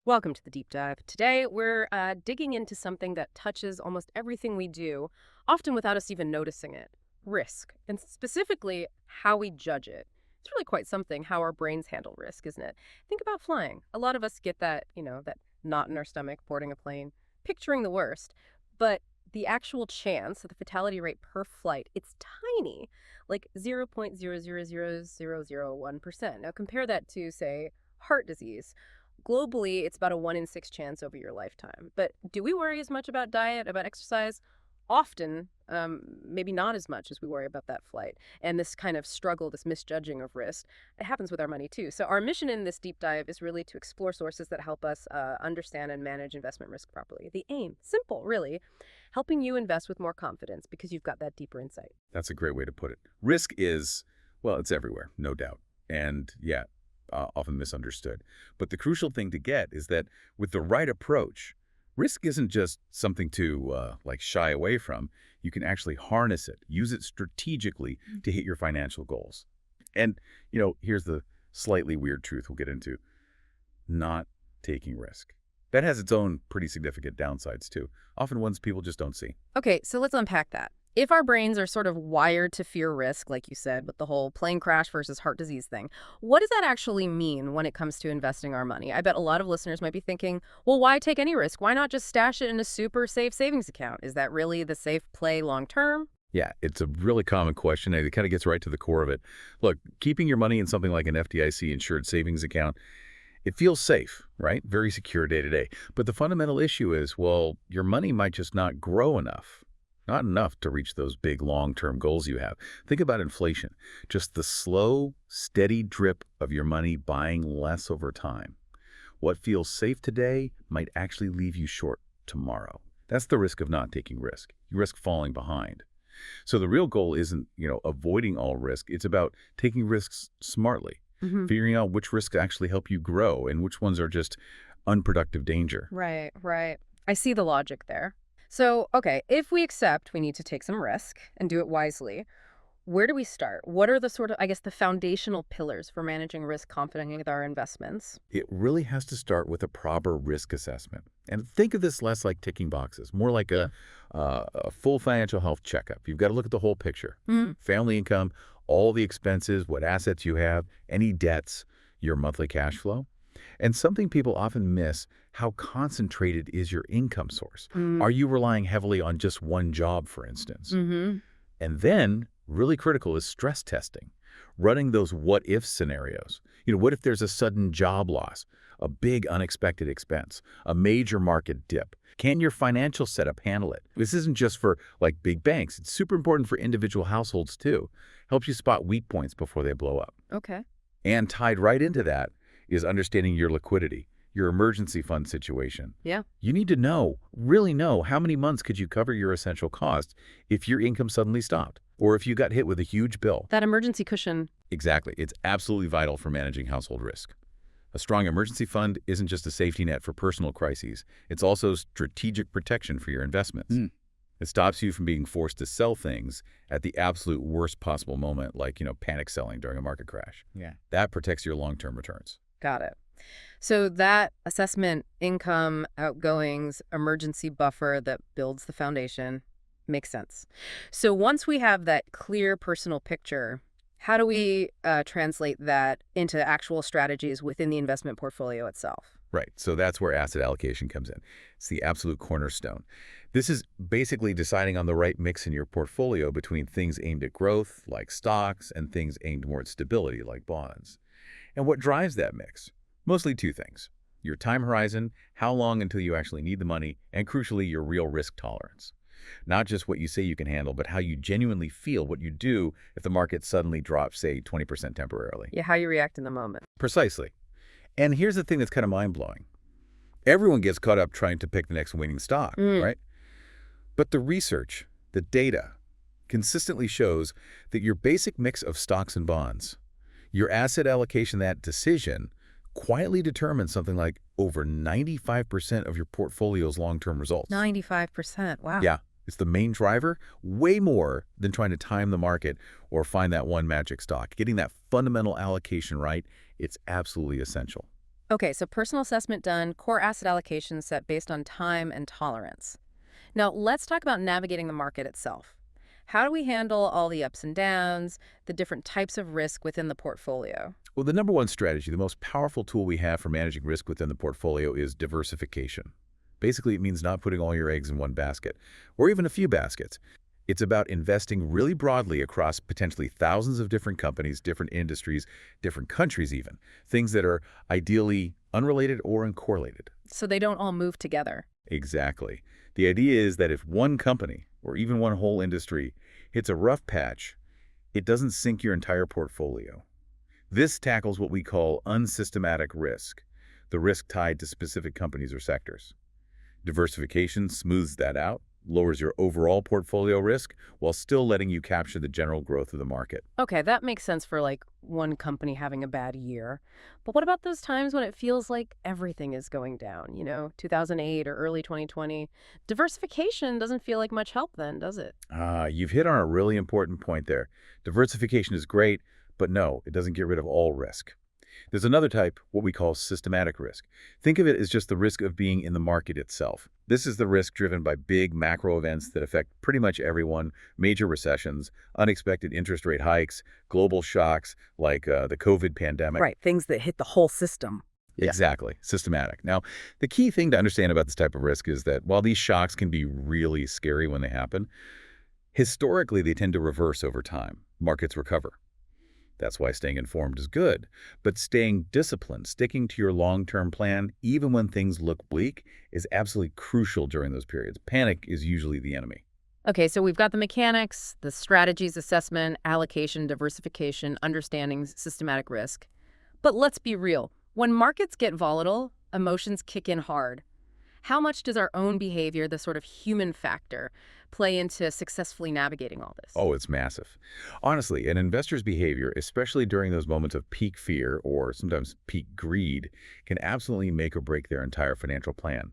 Welcome to the deep dive. Today, we're digging into something that touches almost everything we do, often without us even noticing it: risk, and specifically how we judge it. It's really quite something how our brains handle risk, isn't it? Think about flying. A lot of us get that knot in our stomach boarding a plane, picturing the worst. But the actual chance, the fatality rate per flight, it's tiny, like 0.0000001%. Now, compare that to, say, heart disease. Globally, it's about a 1 in 6 chance over your lifetime. But do we worry as much about diet, about exercise? Often, maybe not as much as we worry about that flight. And this kind of struggle, this misjudging of risk, it happens with our money too. So our mission in this deep dive is really to explore sources that help us understand and manage investment risk properly. The aim, simple, really, helping you invest with more confidence because you've got that deeper insight. That's a great way to put it. Risk is, well, it's everywhere, no doubt. And yeah, often misunderstood. But the crucial thing to get is that with the right approach, risk isn't just something to shy away from. You can actually harness it, use it strategically to hit your financial goals. And, here's the slightly weird truth we'll get into. Not taking risk. That has its own pretty significant downsides too, often ones people just don't see. Okay, so let's unpack that. If our brains are sort of wired to fear risk, like you said, with the whole plane crash versus heart disease thing, what does that actually mean when it comes to investing our money? I bet a lot of listeners might be thinking, well, why take any risk? Why not just stash it in a super safe savings account? Is that really the safe play long term? Yeah, it's a really common question, and it kind of gets right to the core of it. Look, keeping your money in something like an FDIC-insured savings account, it feels safe, right? Very secure day to day. But the fundamental issue is, well, your money might just not grow enough. Not enough to reach those big long-term goals you have. Think about inflation. Just the slow, steady drip of your money buying less over time. What feels safe today might actually leave you short tomorrow. That's the risk of not taking risk. You risk falling behind. So the real goal isn't, avoiding all risk. It's about taking risks smartly, figuring out which risks actually help you grow and which ones are just unproductive danger. Right, right. I see the logic there. So, okay, if we accept we need to take some risk and do it wisely, where do we start? What are the sort of, I guess, the foundational pillars for managing risk confidently with our investments? It really has to start with a proper risk assessment. And think of this less like ticking boxes, more like a full financial health checkup. You've got to look at the whole picture. Family income, all the expenses, what assets you have, any debts, your monthly cash flow. And something people often miss, how concentrated is your income source? Are you relying heavily on just one job, for instance? And then, really critical is stress testing, running those what-if scenarios. What if there's a sudden job loss, a big unexpected expense, a major market dip? Can your financial setup handle it? This isn't just for, big banks. It's super important for individual households, too. Helps you spot weak points before they blow up. Okay. And tied right into that is understanding your liquidity, your emergency fund situation. Yeah. You need to know, really know, how many months could you cover your essential costs if your income suddenly stopped, or if you got hit with a huge bill. That emergency cushion. Exactly. It's absolutely vital for managing household risk. A strong emergency fund isn't just a safety net for personal crises. It's also strategic protection for your investments. It stops you from being forced to sell things at the absolute worst possible moment, like, panic selling during a market crash. Yeah. That protects your long-term returns. Got it. So that assessment, income, outgoings, emergency buffer that builds the foundation makes sense. So once we have that clear personal picture, how do we translate that into actual strategies within the investment portfolio itself? Right. So that's where asset allocation comes in. It's the absolute cornerstone. This is basically deciding on the right mix in your portfolio between things aimed at growth, like stocks, and things aimed more at stability, like bonds. And what drives that mix? Mostly two things: your time horizon, how long until you actually need the money, and crucially, your real risk tolerance. Not just what you say you can handle, but how you genuinely feel, what you do if the market suddenly drops, say, 20% temporarily. Yeah, how you react in the moment. Precisely. And here's the thing that's kind of mind-blowing. Everyone gets caught up trying to pick the next winning stock, right? But the research, the data, consistently shows that your basic mix of stocks and bonds, your asset allocation, that decision, quietly determines something like over 95% of your portfolio's long-term results. 95%. Wow. Yeah, it's the main driver, way more than trying to time the market or find that one magic stock. Getting that fundamental allocation right, it's absolutely essential. Okay, so personal assessment done, core asset allocation set based on time and tolerance. Now, let's talk about navigating the market itself. How do we handle all the ups and downs, the different types of risk within the portfolio? Well, the number one strategy, the most powerful tool we have for managing risk within the portfolio is diversification. Basically, it means not putting all your eggs in one basket, or even a few baskets. It's about investing really broadly across potentially thousands of different companies, different industries, different countries even, things that are ideally unrelated or uncorrelated. So they don't all move together. Exactly. The idea is that if one company, or even one whole industry, hits a rough patch, it doesn't sink your entire portfolio. This tackles what we call unsystematic risk, the risk tied to specific companies or sectors. Diversification smooths that out, lowers your overall portfolio risk, while still letting you capture the general growth of the market. Okay, that makes sense for like one company having a bad year. But what about those times when it feels like everything is going down, 2008 or early 2020? Diversification doesn't feel like much help then, does it? You've hit on a really important point there. Diversification is great, but no, it doesn't get rid of all risk. There's another type, what we call systematic risk. Think of it as just the risk of being in the market itself. This is the risk driven by big macro events that affect pretty much everyone, major recessions, unexpected interest rate hikes, global shocks like the COVID pandemic. Right, things that hit the whole system. Yeah. Exactly, systematic. Now, the key thing to understand about this type of risk is that while these shocks can be really scary when they happen, historically they tend to reverse over time. Markets recover. That's why staying informed is good. But staying disciplined, sticking to your long-term plan, even when things look bleak, is absolutely crucial during those periods. Panic is usually the enemy. Okay, so we've got the mechanics, the strategies, assessment, allocation, diversification, understanding systematic risk. But let's be real. When markets get volatile, emotions kick in hard. How much does our own behavior, the sort of human factor, play into successfully navigating all this? Oh, it's massive. Honestly, an investor's behavior, especially during those moments of peak fear or sometimes peak greed, can absolutely make or break their entire financial plan.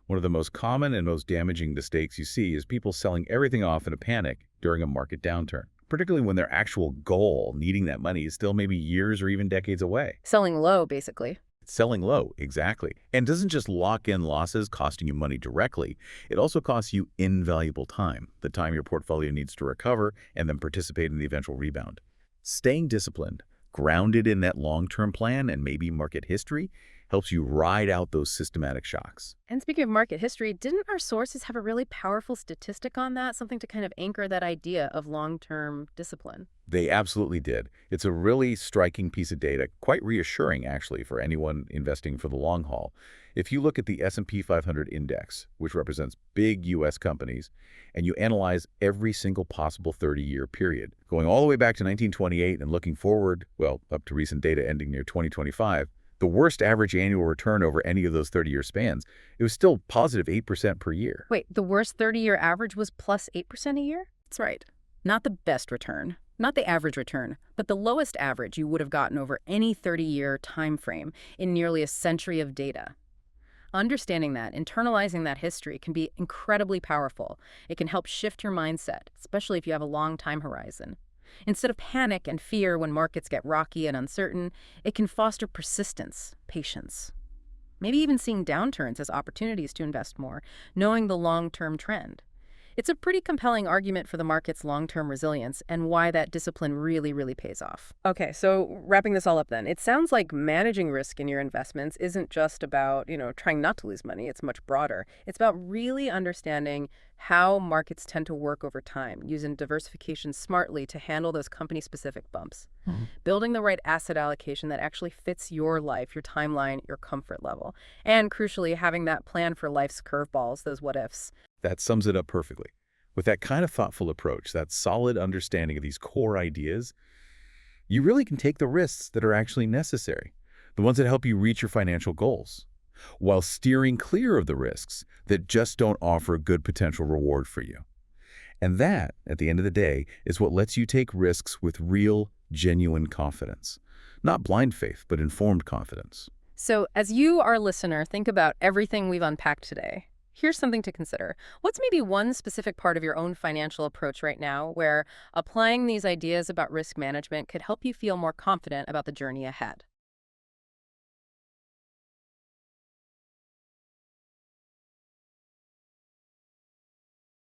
One of the most common and most damaging mistakes you see is people selling everything off in a panic during a market downturn, particularly when their actual goal, needing that money, is still maybe years or even decades away. Selling low, basically. Selling low, exactly. And doesn't just lock in losses costing you money directly, it also costs you invaluable time, the time your portfolio needs to recover and then participate in the eventual rebound. Staying disciplined, grounded in that long-term plan and maybe market history, helps you ride out those systematic shocks. And speaking of market history, didn't our sources have a really powerful statistic on that? Something to kind of anchor that idea of long-term discipline? They absolutely did. It's a really striking piece of data, quite reassuring actually for anyone investing for the long haul. If you look at the S&P 500 index, which represents big U.S. companies, and you analyze every single possible 30-year period, going all the way back to 1928 and looking forward, well, up to recent data ending near 2025, the worst average annual return over any of those 30-year spans, it was still positive 8% per year. Wait, the worst 30-year average was plus 8% a year? That's right. Not the best return, not the average return, but the lowest average you would have gotten over any 30-year time frame in nearly a century of data. Understanding that, internalizing that history can be incredibly powerful. It can help shift your mindset, especially if you have a long time horizon. Instead of panic and fear when markets get rocky and uncertain, it can foster persistence, patience. Maybe even seeing downturns as opportunities to invest more, knowing the long-term trend. It's a pretty compelling argument for the market's long-term resilience and why that discipline really, really pays off. Okay, so wrapping this all up then, it sounds like managing risk in your investments isn't just about, trying not to lose money. It's much broader. It's about really understanding how markets tend to work over time, using diversification smartly to handle those company-specific bumps. Building the right asset allocation that actually fits your life, your timeline, your comfort level. And crucially, having that plan for life's curveballs, those what-ifs. That sums it up perfectly. With that kind of thoughtful approach, that solid understanding of these core ideas, you really can take the risks that are actually necessary, the ones that help you reach your financial goals, while steering clear of the risks that just don't offer a good potential reward for you. And that, at the end of the day, is what lets you take risks with real, genuine confidence. Not blind faith, but informed confidence. So as you, our listener, think about everything we've unpacked today, here's something to consider. What's maybe one specific part of your own financial approach right now where applying these ideas about risk management could help you feel more confident about the journey ahead?